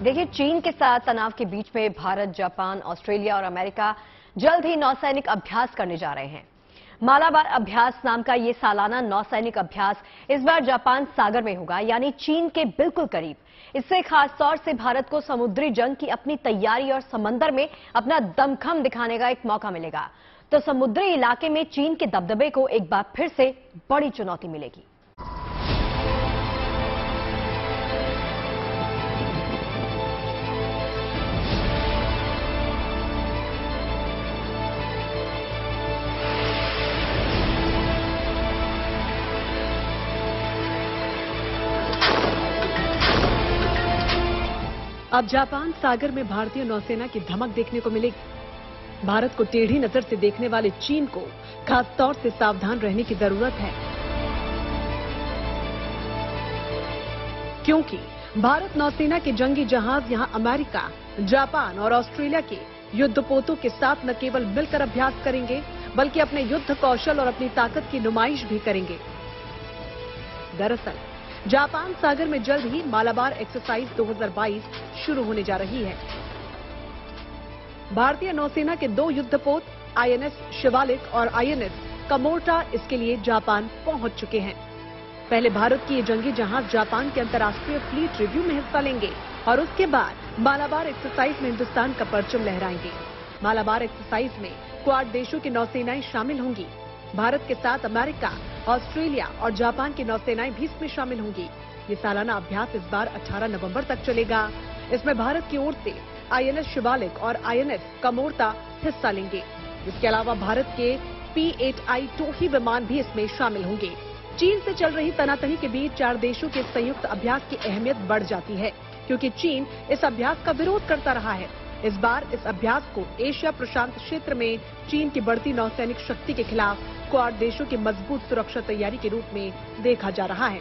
देखिए, चीन के साथ तनाव के बीच में भारत, जापान, ऑस्ट्रेलिया और अमेरिका जल्द ही नौसैनिक अभ्यास करने जा रहे हैं। मालाबार अभ्यास नाम का ये सालाना नौसैनिक अभ्यास इस बार जापान सागर में होगा, यानी चीन के बिल्कुल करीब। इससे खास तौर से भारत को समुद्री जंग की अपनी तैयारी और समंदर में अपना दमखम दिखाने का एक मौका मिलेगा। तो समुद्री इलाके में चीन के दबदबे को एक बार फिर से बड़ी चुनौती मिलेगी। अब जापान सागर में भारतीय नौसेना की धमक देखने को मिलेगी। भारत को टेढ़ी नजर से देखने वाले चीन को खास तौर से सावधान रहने की जरूरत है, क्योंकि भारत नौसेना के जंगी जहाज यहां अमेरिका, जापान और ऑस्ट्रेलिया के युद्धपोतों के साथ न केवल मिलकर अभ्यास करेंगे, बल्कि अपने युद्ध कौशल और अपनी ताकत की नुमाइश भी करेंगे। दरअसल जापान सागर में जल्द ही मालाबार एक्सरसाइज 2022 शुरू होने जा रही है। भारतीय नौसेना के 2 युद्धपोत आईएनएस शिवालिक और आईएनएस कमोर्टा इसके लिए जापान पहुंच चुके हैं। पहले भारत की ये जंगी जहाज जापान के अंतर्राष्ट्रीय फ्लीट रिव्यू में हिस्सा लेंगे और उसके बाद मालाबार एक्सरसाइज में हिंदुस्तान का परचम लहराएंगे। मालाबार एक्सरसाइज में क्वाड देशों की नौसेनाएं शामिल होंगी। भारत के साथ अमेरिका, ऑस्ट्रेलिया और जापान की नौसेनाएं भी इसमें शामिल होंगी। ये सालाना अभ्यास इस बार 18 नवंबर तक चलेगा। इसमें भारत की ओर से आईएनएस शिवालिक और आईएनएस कमोर्ता हिस्सा लेंगे। इसके अलावा भारत के P-8I टोही विमान भी इसमें शामिल होंगे। चीन से चल रही तनातनी के बीच 4 देशों के संयुक्त अभ्यास की अहमियत बढ़ जाती है, क्योंकि चीन इस अभ्यास का विरोध करता रहा है। इस बार इस अभ्यास को एशिया प्रशांत क्षेत्र में चीन की बढ़ती नौसैनिक शक्ति के खिलाफ क्वाड देशों की मजबूत सुरक्षा तैयारी के रूप में देखा जा रहा है।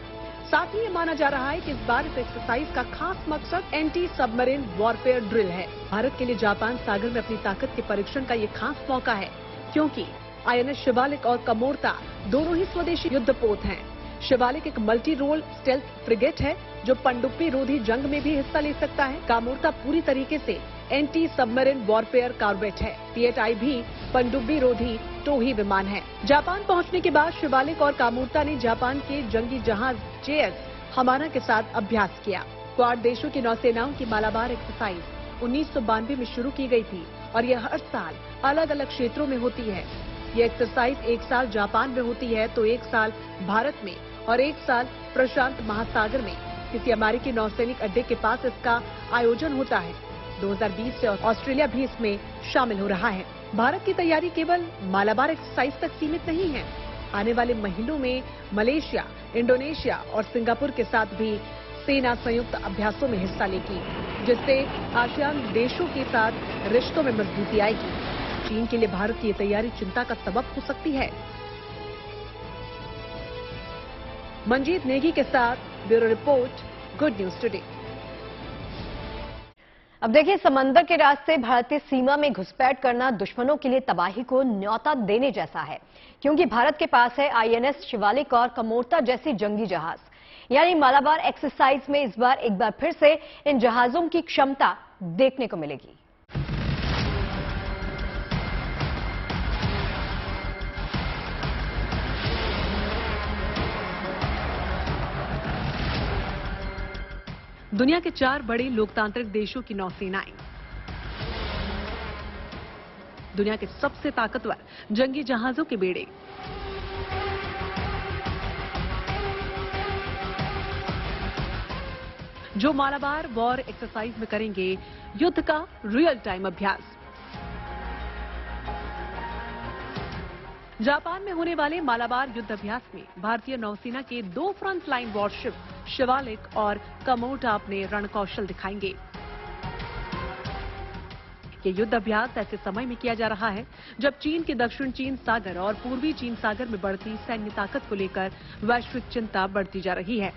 साथ ही ये माना जा रहा है कि इस बार इस एक्सरसाइज का खास मकसद एंटी सबमरीन वॉरफेयर ड्रिल है। भारत के लिए जापान सागर में अपनी ताकत के परीक्षण का ये खास मौका है, क्योंकि आईएनएस शिवालिक और कमोर्ता दोनों ही स्वदेशी युद्धपोत हैं। शिवालिक एक मल्टी रोल स्टेल्थ फ्रिगेट है जो पनडुब्बी रोधी जंग में भी हिस्सा ले सकता है। कमोर्ता पूरी तरीके से एंटी सबमरीन वॉरफेयर कॉर्वेट है। P-8I भी पनडुब्बी रोधी टोही विमान है। जापान पहुंचने के बाद शिवालिक और कमोर्ता ने जापान के जंगी जहाज JS हमाना के साथ अभ्यास किया। क्वाड देशों की नौसेनाओं की मालाबार एक्सरसाइज 1992 में शुरू की गई थी और यह हर साल अलग अलग क्षेत्रों में होती है। ये एक्सरसाइज एक साल जापान में होती है तो एक साल भारत में और एक साल प्रशांत महासागर में किसी अमेरिकी नौसैनिक अड्डे के पास इसका आयोजन होता है। 2020 से ऑस्ट्रेलिया भी इसमें शामिल हो रहा है। भारत की तैयारी केवल मालाबार एक्सरसाइज तक सीमित नहीं है। आने वाले महीनों में मलेशिया, इंडोनेशिया और सिंगापुर के साथ भी सेना संयुक्त अभ्यासों में हिस्सा लेगी, जिससे आसियान देशों के साथ रिश्तों में मजबूती आएगी। चीन के लिए भारत की ये तैयारी चिंता का सबब हो सकती है। मंजीत नेगी के साथ bureau report, good news today. अब देखिए, समंदर के रास्ते भारतीय सीमा में घुसपैठ करना दुश्मनों के लिए तबाही को न्योता देने जैसा है, क्योंकि भारत के पास है आईएनएस शिवालिक और कमोर्ता जैसी जंगी जहाज। यानी मालाबार एक्सरसाइज में इस बार एक बार फिर से इन जहाजों की क्षमता देखने को मिलेगी। दुनिया के 4 बड़े लोकतांत्रिक देशों की नौसेनाएं, दुनिया के सबसे ताकतवर जंगी जहाजों के बेड़े, जो मालाबार वॉर एक्सरसाइज में करेंगे युद्ध का रियल टाइम अभ्यास। जापान में होने वाले मालाबार युद्ध अभ्यास में भारतीय नौसेना के 2 फ्रंट लाइन वॉरशिप शिवालिक और कमोर्टा अपने रणकौशल दिखाएंगे। ये युद्ध अभ्यास ऐसे समय में किया जा रहा है जब चीन के दक्षिण चीन सागर और पूर्वी चीन सागर में बढ़ती सैन्य ताकत को लेकर वैश्विक चिंता बढ़ती जा रही है।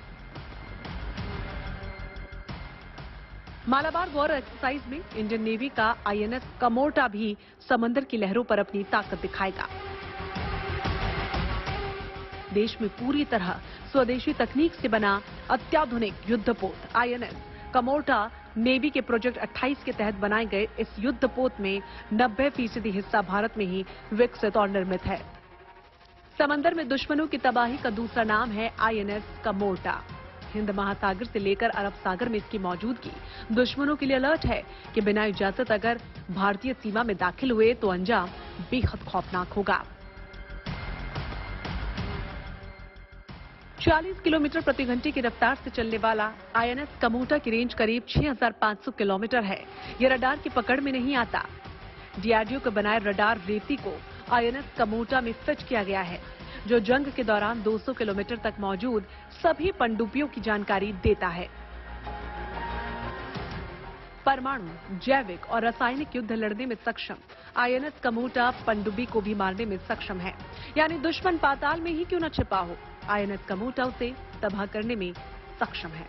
मालाबार वॉर एक्सरसाइज में इंडियन नेवी का आईएनएस कमोर्टा भी समंदर की लहरों पर अपनी ताकत दिखाएगा। देश में पूरी तरह स्वदेशी तकनीक से बना अत्याधुनिक युद्धपोत आईएनएस कमोर्टा नेवी के प्रोजेक्ट 28 के तहत बनाए गए इस युद्धपोत में 90% हिस्सा भारत में ही विकसित और निर्मित है। समंदर में दुश्मनों की तबाही का दूसरा नाम है आईएनएस कमोर्टा। हिंद महासागर से लेकर अरब सागर में इसकी मौजूदगी दुश्मनों के लिए अलर्ट है कि बिना इजाजत अगर भारतीय सीमा में दाखिल हुए तो अंजाम बेहद खौफनाक होगा। 40 किलोमीटर प्रति घंटे की रफ्तार से चलने वाला आईएनएस कमोर्टा की रेंज करीब 6500 किलोमीटर है। यह रडार की पकड़ में नहीं आता। डीआरडीओ के बनाए रडार रेती को आईएनएस कमोर्टा में फिट किया गया है, जो जंग के दौरान 200 किलोमीटर तक मौजूद सभी पनडुब्बियों की जानकारी देता है। परमाणु, जैविक और रासायनिक युद्ध लड़ने में सक्षम आईएनएस कमोर्टा पनडुब्बी को भी मारने में सक्षम है। यानी दुश्मन पाताल में ही क्यों न छिपा हो, आईएनएस कमोर्टा उसे तबाह करने में सक्षम है।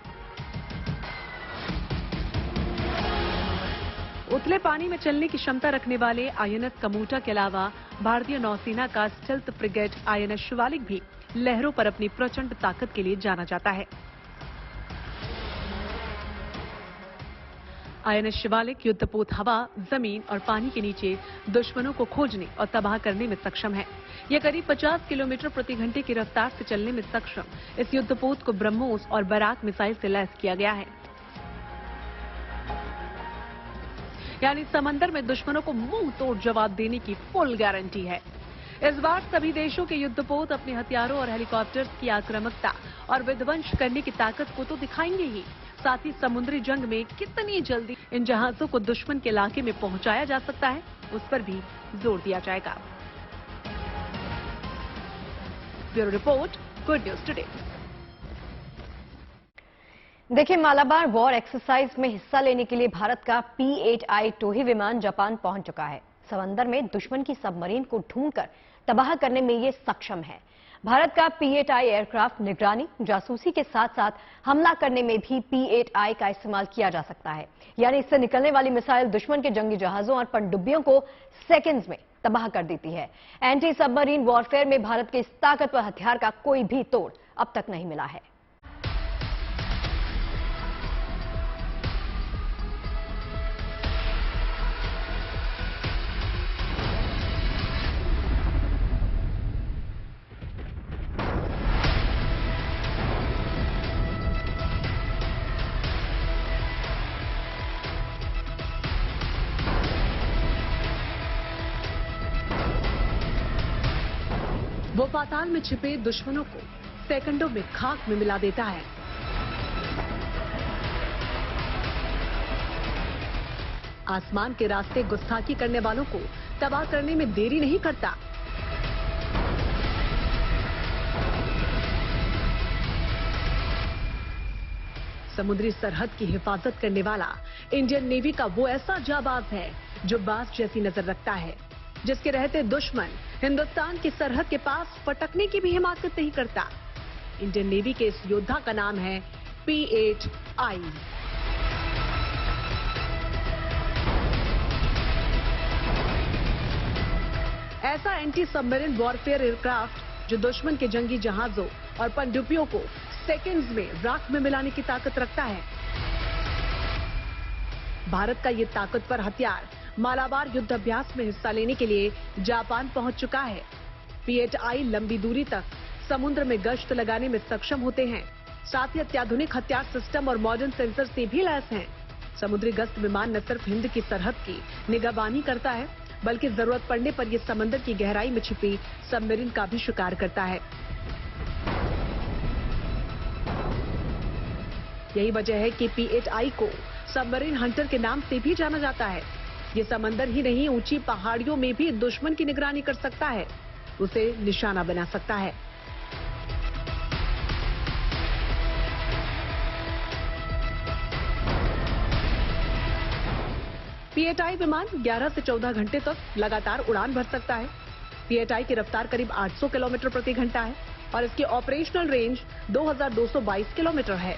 उथले पानी में चलने की क्षमता रखने वाले आईएनएस कमोर्टा के अलावा भारतीय नौसेना का स्टेल्थ फ्रिगेट आईएनएस शिवालिक भी लहरों पर अपनी प्रचंड ताकत के लिए जाना जाता है। आईएनएस शिवालिक युद्धपोत हवा, जमीन और पानी के नीचे दुश्मनों को खोजने और तबाह करने में सक्षम है। यह करीब 50 किलोमीटर प्रति घंटे की रफ्तार से चलने में सक्षम इस युद्धपोत को ब्रह्मोस और बराक मिसाइल से लैस किया गया है। यानी समंदर में दुश्मनों को मुंह तोड़ जवाब देने की फुल गारंटी है। इस बार सभी देशों के युद्धपोत अपने हथियारों और हेलीकॉप्टर्स की आक्रामकता और विध्वंस करने की ताकत को तो दिखाएंगे ही, साथ ही समुद्री जंग में कितनी जल्दी इन जहाजों को दुश्मन के इलाके में पहुंचाया जा सकता है, उस पर भी जोर दिया जाएगा। Bureau report, good news today. देखिए, मालाबार वॉर एक्सरसाइज में हिस्सा लेने के लिए भारत का P-8I टोही विमान जापान पहुंच चुका है। समंदर में दुश्मन की सबमरीन को ढूंढकर तबाह करने में ये सक्षम है। भारत का P-8I एयरक्राफ्ट निगरानी, जासूसी के साथ साथ हमला करने में भी P-8I का इस्तेमाल किया जा सकता है। यानी इससे निकलने वाली मिसाइल दुश्मन के जंगी जहाजों और पनडुब्बियों को सेकेंड्स में तबाह कर देती है। एंटी सबमरीन वॉरफेयर में भारत के इस ताकतवर हथियार का कोई भी तोड़ अब तक नहीं मिला है। वो पाताल में छिपे दुश्मनों को सेकंडों में खाक में मिला देता है। आसमान के रास्ते गुस्ताखी करने वालों को तबाह करने में देरी नहीं करता। समुद्री सरहद की हिफाजत करने वाला इंडियन नेवी का वो ऐसा जाबाज है जो बाज जैसी नजर रखता है, जिसके रहते दुश्मन हिंदुस्तान की सरहद के पास फटकने की भी हिमाकत नहीं करता। इंडियन नेवी के इस योद्धा का नाम है P-8I। ऐसा एंटी सबमरीन वॉरफेयर एयरक्राफ्ट जो दुश्मन के जंगी जहाजों और पनडुब्बियों को सेकंड्स में राख में मिलाने की ताकत रखता है। भारत का ये ताकतवर हथियार मालाबार युद्ध अभ्यास में हिस्सा लेने के लिए जापान पहुंच चुका है। P-8I लंबी दूरी तक समुद्र में गश्त लगाने में सक्षम होते हैं। साथ ही अत्याधुनिक हथियार सिस्टम और मॉडर्न सेंसर से भी लैस हैं। समुद्री गश्त विमान न सिर्फ हिंद की सरहद की निगरानी करता है, बल्कि जरूरत पड़ने पर यह समंदर की गहराई में छिपी सबमरीन का भी शिकार करता है। यही वजह है कि P-8I को सबमरीन हंटर के नाम से भी जाना जाता है। ये समंदर ही नहीं, ऊंची पहाड़ियों में भी दुश्मन की निगरानी कर सकता है, उसे निशाना बना सकता है। P-8I विमान 11 से 14 घंटे तक लगातार उड़ान भर सकता है। P-8I की रफ्तार करीब 800 किलोमीटर प्रति घंटा है और इसकी ऑपरेशनल रेंज 2222 किलोमीटर है।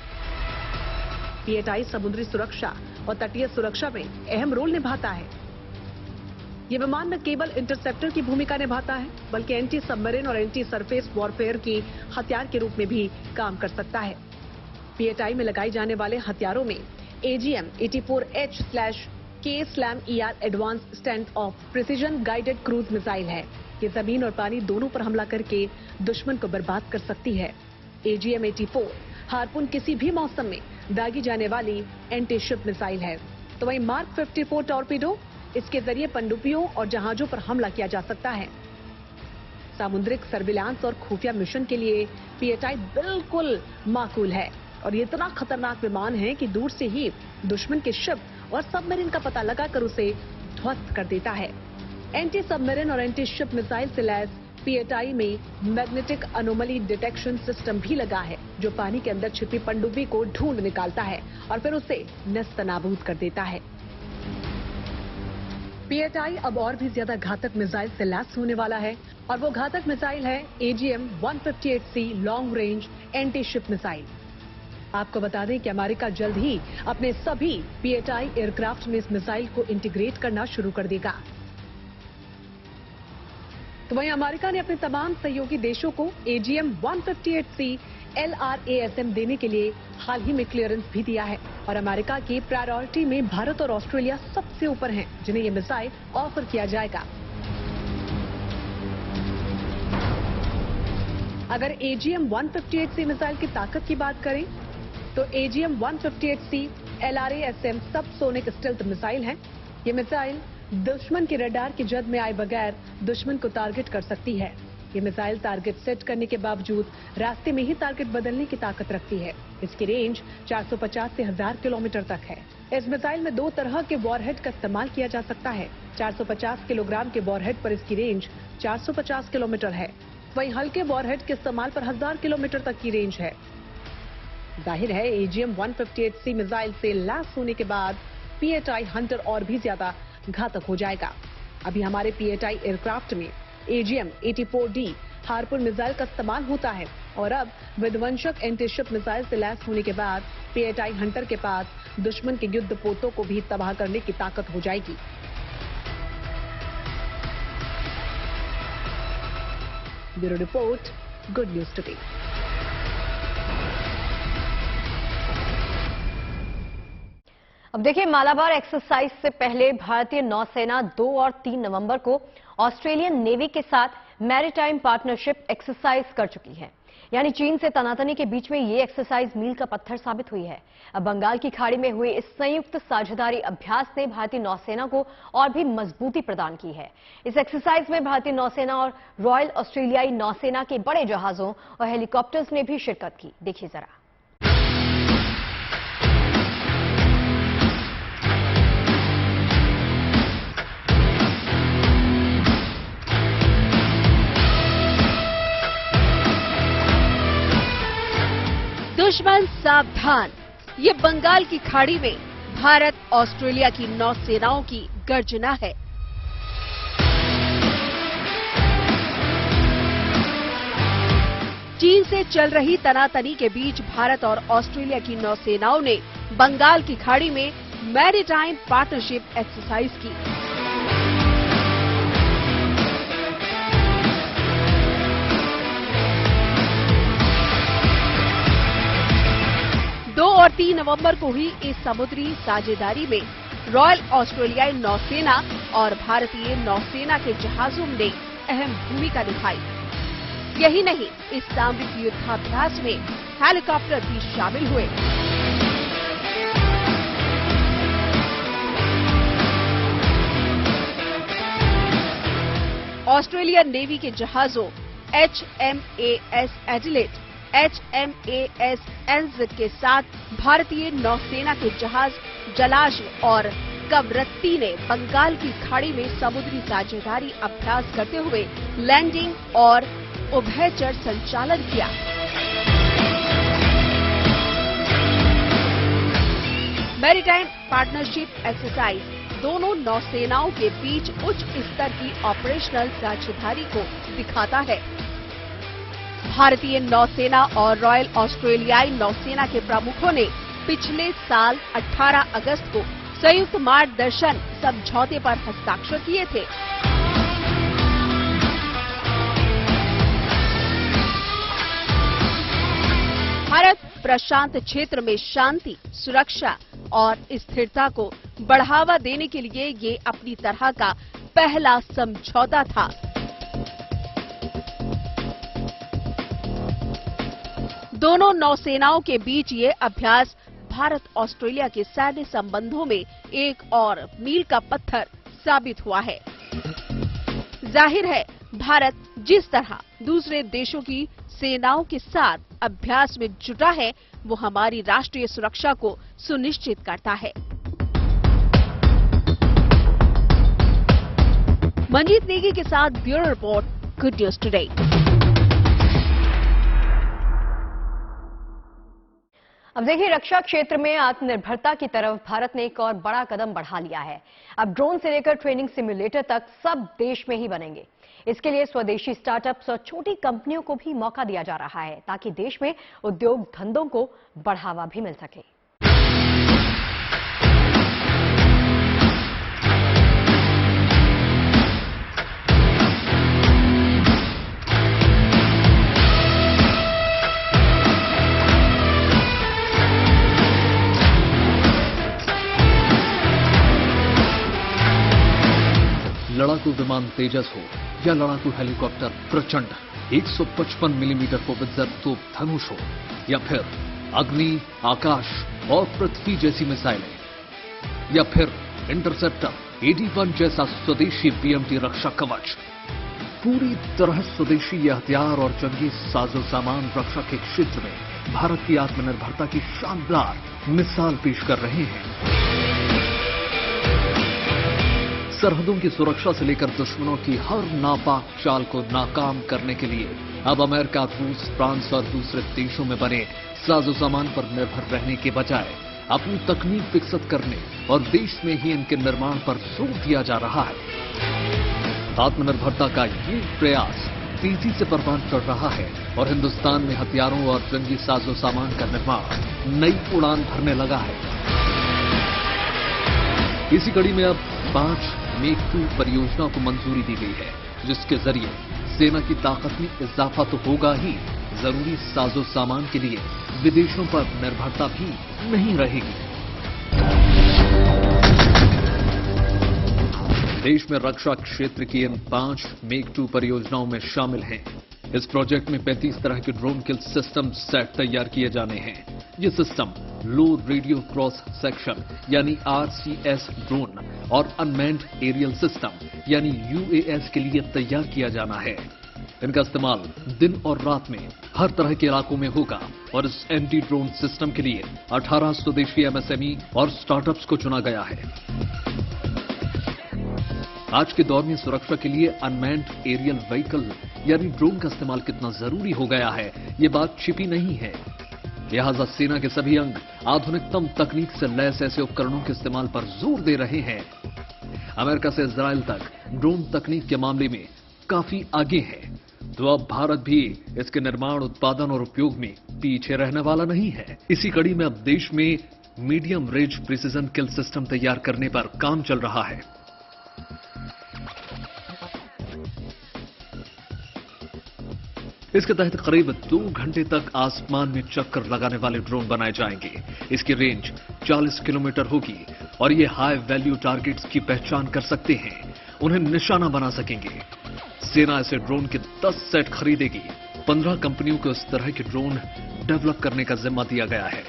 P-8I समुद्री सुरक्षा और तटीय सुरक्षा में अहम रोल निभाता है। ये विमान न केवल इंटरसेप्टर की भूमिका निभाता है, बल्कि एंटी सबमरीन और एंटी सरफेस वॉरफेयर की हथियार के रूप में भी काम कर सकता है। P-8I में लगाई जाने वाले हथियारों में AGM-84H/K-SLAM-ER advance stand of precision guided cruise missile है। ये जमीन और पानी दोनों पर हमला करके दुश्मन को बर्बाद कर सकती है। AGM-84 हार्पून किसी भी मौसम में दागी जाने वाली एंटी शिप मिसाइल है। तो वहीं मार्क 54 टॉर्पीडो, इसके जरिए पनडुब्बियों और जहाजों पर हमला किया जा सकता है। सामुद्रिक सर्विलांस और खुफिया मिशन के लिए PATI बिल्कुल माकूल है और ये इतना खतरनाक विमान है कि दूर से ही दुश्मन के शिप और सबमरीन का पता लगाकर उसे ध्वस्त कर देता है। एंटी सबमरीन और एंटी शिप मिसाइल से लैस PATI में मैग्नेटिक अनोमली डिटेक्शन सिस्टम भी लगा है, जो पानी के अंदर छिपी पनडुब्बी को ढूंढ निकालता है और फिर उसे नस्तनाबूद कर देता है। PATI अब और भी ज्यादा घातक मिसाइल से लैस होने वाला है और वो घातक मिसाइल है AGM-158C long range anti ship missile. आपको बता दें कि अमेरिका जल्द ही अपने सभी PATI एयरक्राफ्ट में इस मिसाइल को इंटीग्रेट करना शुरू कर देगा। तो वहीं अमेरिका ने अपने तमाम सहयोगी देशों को AGM-158C LRASM देने के लिए हाल ही में क्लियरेंस भी दिया है और अमेरिका की प्रायोरिटी में भारत और ऑस्ट्रेलिया सबसे ऊपर हैं, जिन्हें ये मिसाइल ऑफर किया जाएगा। अगर AGM-158C मिसाइल की ताकत की बात करें तो AGM-158C LRASM subsonic stealth missile है। ये मिसाइल दुश्मन के रडार की जद में आए बगैर दुश्मन को टारगेट कर सकती है। ये मिसाइल टारगेट सेट करने के बावजूद रास्ते में ही टारगेट बदलने की ताकत रखती है। इसकी रेंज 450 से 1000 किलोमीटर तक है। इस मिसाइल में 2 तरह के वॉरहेड का इस्तेमाल किया जा सकता है। 450 किलोग्राम के वॉरहेड पर इसकी रेंज 450 किलोमीटर है। वहीं हल्के वॉरहेड के इस्तेमाल पर 1000 किलोमीटर तक की रेंज है। जाहिर है AGM-158C मिसाइल से लैस होने के बाद PATI हंटर और भी ज्यादा घातक हो जाएगा। अभी हमारे PATI एयरक्राफ्ट में AGM-84D हार्पून मिसाइल का इस्तेमाल होता है और अब विध्वंसक एंटी शिप मिसाइल से लैस होने के बाद PATI हंटर के पास दुश्मन के युद्धपोतों को भी तबाह करने की ताकत हो जाएगी। Bureau report, good news today. अब देखिए, मालाबार एक्सरसाइज से पहले भारतीय नौसेना 2 और 3 नवंबर को ऑस्ट्रेलियन नेवी के साथ मैरीटाइम पार्टनरशिप एक्सरसाइज कर चुकी है। यानी चीन से तनातनी के बीच में ये एक्सरसाइज मील का पत्थर साबित हुई है। अब बंगाल की खाड़ी में हुए इस संयुक्त साझेदारी अभ्यास ने भारतीय नौसेना को और भी मजबूती प्रदान की है। इस एक्सरसाइज में भारतीय नौसेना और रॉयल ऑस्ट्रेलियाई नौसेना के बड़े जहाजों और हेलीकॉप्टर्स ने भी शिरकत की। देखिए जरा। दुश्मन सावधान, ये बंगाल की खाड़ी में भारत ऑस्ट्रेलिया की नौसेनाओं की गर्जना है। चीन से चल रही तनातनी के बीच भारत और ऑस्ट्रेलिया की नौसेनाओं ने बंगाल की खाड़ी में मैरीटाइम पार्टनरशिप एक्सरसाइज की। और 3 नवंबर को हुई इस समुद्री साझेदारी में रॉयल ऑस्ट्रेलियाई नौसेना और भारतीय नौसेना के जहाजों ने अहम भूमिका निभाई। यही नहीं, इस सामरिक युद्धाभ्यास में हेलीकॉप्टर भी शामिल हुए। ऑस्ट्रेलियन नेवी के जहाजों HMAS एडिलेड, HMAS एंज के साथ भारतीय नौसेना के जहाज जलाश्व और कवरत्ती ने बंगाल की खाड़ी में समुद्री साझेदारी अभ्यास करते हुए लैंडिंग और उभयचर संचालन किया। मैरीटाइम पार्टनरशिप एक्सरसाइज दोनों नौसेनाओं के बीच उच्च स्तर की ऑपरेशनल साझेदारी को दिखाता है। भारतीय नौसेना और रॉयल ऑस्ट्रेलियाई नौसेना के प्रमुखों ने पिछले साल 18 अगस्त को संयुक्त मार्गदर्शन समझौते पर हस्ताक्षर किए थे। भारत प्रशांत क्षेत्र में शांति, सुरक्षा और स्थिरता को बढ़ावा देने के लिए ये अपनी तरह का पहला समझौता था। दोनों नौसेनाओं के बीच ये अभ्यास भारत ऑस्ट्रेलिया के सैन्य संबंधों में एक और मील का पत्थर साबित हुआ है। जाहिर है, भारत जिस तरह दूसरे देशों की सेनाओं के साथ अभ्यास में जुटा है, वो हमारी राष्ट्रीय सुरक्षा को सुनिश्चित करता है। मंजीत नेगी के साथ bureau report, good news today. अब देखिए, रक्षा क्षेत्र में आत्मनिर्भरता की तरफ भारत ने एक और बड़ा कदम बढ़ा लिया है। अब ड्रोन से लेकर ट्रेनिंग सिम्युलेटर तक सब देश में ही बनेंगे। इसके लिए स्वदेशी स्टार्टअप्स और छोटी कंपनियों को भी मौका दिया जा रहा है, ताकि देश में उद्योग धंधों को बढ़ावा भी मिल सके। लड़ाकू विमान तेजस हो या लड़ाकू हेलीकॉप्टर प्रचंड, 155 मिलीमीटर होवित्जर तोप धनुष हो या फिर अग्नि, आकाश और पृथ्वी जैसी मिसाइलें, या फिर इंटरसेप्टर, AD-1 जैसा स्वदेशी BMT रक्षा कवच, पूरी तरह स्वदेशी ये हथियार और जंगी साजो सामान रक्षा के क्षेत्र में भारत की आत्मनिर्भरता की शानदार मिसाल पेश कर रहे हैं। सरहदों की सुरक्षा से लेकर दुश्मनों की हर नापाक चाल को नाकाम करने के लिए अब अमेरिका, रूस, फ्रांस और दूसरे देशों में बने साजो सामान पर निर्भर रहने के बजाय अपनी तकनीक विकसित करने और देश में ही इनके निर्माण पर जोर दिया जा रहा है। आत्मनिर्भरता का ये प्रयास तेजी से परवान चढ़ रहा है और हिंदुस्तान में हथियारों और जंगी साजो सामान का निर्माण नई उड़ान भरने लगा है। इसी कड़ी में अब 5 मेक 2 परियोजनाओं को मंजूरी दी गई है, जिसके जरिए सेना की ताकत में इजाफा तो होगा ही, जरूरी साजो सामान के लिए विदेशों पर निर्भरता भी नहीं रहेगी। देश में रक्षा क्षेत्र की इन 5 मेक 2 परियोजनाओं में शामिल हैं। इस प्रोजेक्ट में 35 तरह के ड्रोन किल सिस्टम सेट तैयार किए जाने हैं। ये सिस्टम लो रेडियो क्रॉस सेक्शन यानी RCS ड्रोन और अनमैन्ड एरियल सिस्टम यानी UAS के लिए तैयार किया जाना है। इनका इस्तेमाल दिन और रात में हर तरह के इलाकों में होगा और इस एंटी ड्रोन सिस्टम के लिए 18 स्वदेशी MSME और स्टार्टअप्स को चुना गया है। आज के दौर में सुरक्षा के लिए अनमैन्ड एरियल व्हीकल यानी ड्रोन का इस्तेमाल कितना जरूरी हो गया है, ये बात छिपी नहीं है। लिहाजा सेना के सभी अंग आधुनिकतम तकनीक से लैस ऐसे उपकरणों के इस्तेमाल पर जोर दे रहे हैं। अमेरिका से इजराइल तक ड्रोन तकनीक के मामले में काफी आगे है, तो अब भारत भी इसके निर्माण, उत्पादन और उपयोग में पीछे रहने वाला नहीं है। इसी कड़ी में अब देश में मीडियम रेंज प्रिसीजन किल सिस्टम तैयार करने पर काम चल रहा है। इसके तहत करीब 2 घंटे तक आसमान में चक्कर लगाने वाले ड्रोन बनाए जाएंगे। इसकी रेंज 40 किलोमीटर होगी और ये हाई वैल्यू टारगेट्स की पहचान कर सकते हैं, उन्हें निशाना बना सकेंगे। सेना ऐसे ड्रोन के 10 सेट खरीदेगी। 15 कंपनियों को इस तरह के ड्रोन डेवलप करने का जिम्मा दिया गया है।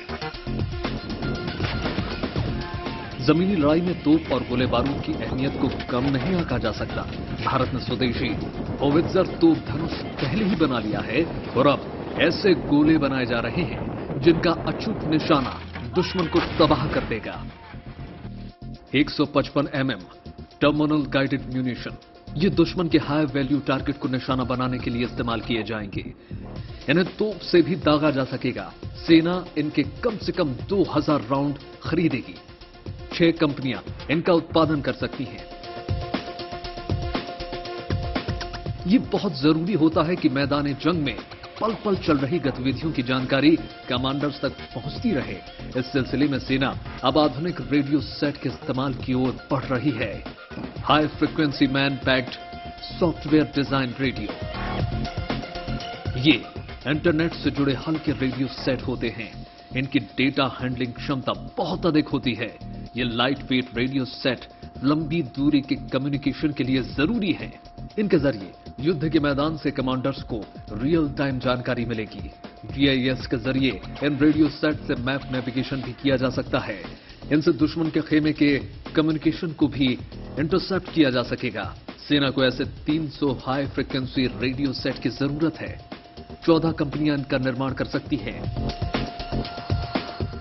जमीनी लड़ाई में तोप और गोले बारूद की अहमियत को कम नहीं आंका जा सकता। भारत ने स्वदेशी होवित्जर तोप धनुष पहले ही बना लिया है और अब ऐसे गोले बनाए जा रहे हैं जिनका अचूक निशाना दुश्मन को तबाह कर देगा। 155 mm टर्मिनल गाइडेड म्यूनिशन, ये दुश्मन के हाई वैल्यू टारगेट को निशाना बनाने के लिए इस्तेमाल किए जाएंगे। इन्हें तोप से भी दागा जा सकेगा। सेना इनके कम से कम 2000 राउंड खरीदेगी। 6 कंपनियां इनका उत्पादन कर सकती हैं। ये बहुत जरूरी होता है कि मैदान जंग में पल पल चल रही गतिविधियों की जानकारी कमांडर्स तक पहुंचती रहे। इस सिलसिले में सेना अब आधुनिक रेडियो सेट के इस्तेमाल की ओर बढ़ रही है। High frequency man packed software design radio, ये इंटरनेट से जुड़े हल्के रेडियो सेट होते हैं। इनकी डेटा हैंडलिंग क्षमता बहुत अधिक होती है। ये लाइट वेट रेडियो सेट लंबी दूरी के कम्युनिकेशन के लिए जरूरी है। इनके जरिए युद्ध के मैदान से कमांडर्स को रियल टाइम जानकारी मिलेगी। GIS के जरिए इन रेडियो सेट से मैप नेविगेशन भी किया जा सकता है। इनसे दुश्मन के खेमे के कम्युनिकेशन को भी इंटरसेप्ट किया जा सकेगा। सेना को ऐसे 300 हाई फ्रिक्वेंसी रेडियो सेट की जरूरत है। 14 कंपनियां इनका निर्माण कर सकती हैं।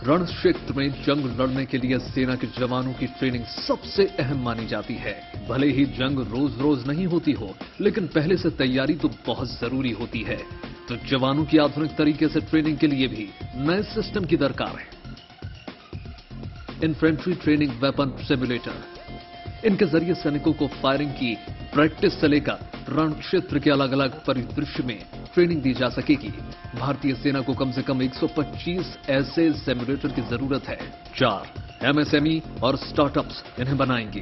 रण क्षेत्र में जंग लड़ने के लिए सेना के जवानों की ट्रेनिंग सबसे अहम मानी जाती है। भले ही जंग रोज रोज नहीं होती हो, लेकिन पहले से तैयारी तो बहुत जरूरी होती है। तो जवानों की आधुनिक तरीके से ट्रेनिंग के लिए भी नए सिस्टम की दरकार है। इन्फेंट्री ट्रेनिंग वेपन सिमुलेटर, इनके जरिए सैनिकों को फायरिंग की प्रैक्टिस से लेकर रण क्षेत्र के अलग अलग परिदृश्य में ट्रेनिंग दी जा सकेगी। भारतीय सेना को कम से कम 125 ऐसे सिमुलेटर की जरूरत है। 4 MSME और स्टार्टअप्स इन्हें बनाएंगे।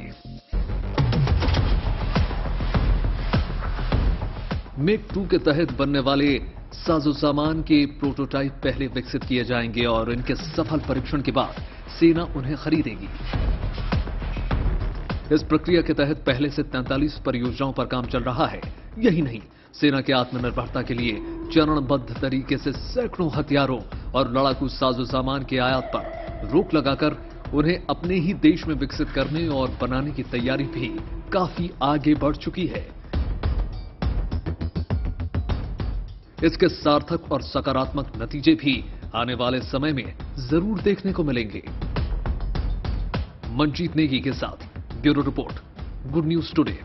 मेक 2 के तहत बनने वाले साजो सामान के प्रोटोटाइप पहले विकसित किए जाएंगे और इनके सफल परीक्षण के बाद सेना उन्हें खरीदेगी। इस प्रक्रिया के तहत पहले से 43 परियोजनाओं पर काम चल रहा है। यही नहीं, सेना के आत्मनिर्भरता के लिए चरणबद्ध तरीके से सैकड़ों हथियारों और लड़ाकू साजो सामान के आयात पर रोक लगाकर उन्हें अपने ही देश में विकसित करने और बनाने की तैयारी भी काफी आगे बढ़ चुकी है। इसके सार्थक और सकारात्मक नतीजे भी आने वाले समय में जरूर देखने को मिलेंगे। मंजीत नेगी के साथ bureau report, good news today.